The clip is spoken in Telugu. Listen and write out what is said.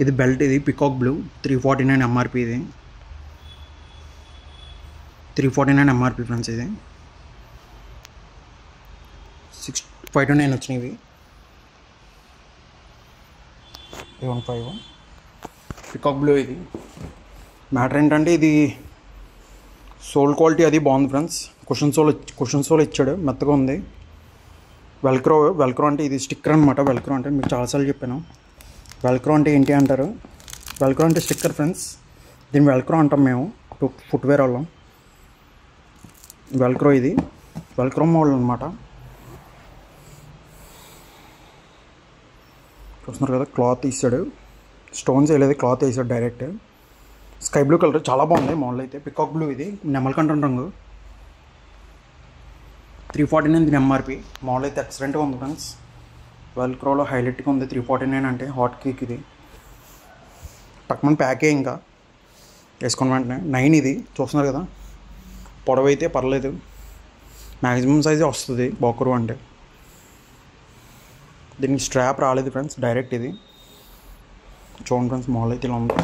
ఇది బెల్ట్, ఇది పికాక్ బ్లూ 349 ఎంఆర్పి. ఇది 349 ఎంఆర్పి ఫ్రెండ్స్. ఇది 529 వచ్చినాయి. ఇవి 15 పికాక్ బ్లూ. ఇది మ్యాటర్ ఏంటంటే ఇది సోల్ క్వాలిటీ అది బాగుంది ఫ్రెండ్స్. కుషన్ సోల్ ఇచ్చాడు, మెత్తగా ఉంది. వెల్క్రో అంటే ఇది స్టిక్కర్ అనమాట. వెల్క్రో అంటే మీకు చాలాసార్లు చెప్పాను. వెల్క్రో అంటే ఏంటి అంటారు. వెల్క్రో అంటే స్టిక్కర్ ఫ్రెండ్స్. దీన్ని వెల్క్రో అంటాం మేము ఫుట్వేర్ వాళ్ళం. వెల్క్రో ఇది వెల్క్రో మోడల్ అనమాట. చూస్తున్నారు కదా, క్లాత్ ఇస్తాడు, స్టోన్స్ వేయలేదు, క్లాత్ వేసాడు డైరెక్ట్. స్కై బ్లూ కలర్ చాలా బాగుంది మోడల్ అయితే. పికాక్ బ్లూ, ఇది నెమలికంఠం రంగు. 349 దీని ఎంఆర్పి. మోడల్ అయితే ఎక్సలెంట్గా ఉంది ఫ్రెండ్స్. వెల్క్రోలో హైలైట్గా ఉంది 349 అంటే. హాట్ కేక్ ఇది టక్మన్ ప్యాకే, ఇంకా వేసుకున్న వెంటనే 9. ఇది చూస్తున్నారు కదా, పొడవు అయితే పర్లేదు, మ్యాక్సిమం సైజే వస్తుంది బాకరు అంటే. దీనికి స్ట్రాప్ రాలేదు ఫ్రెండ్స్, డైరెక్ట్ ఇది. చూడండి ఫ్రెండ్స్, మోడల్ అయితే ఇలా ఉంది.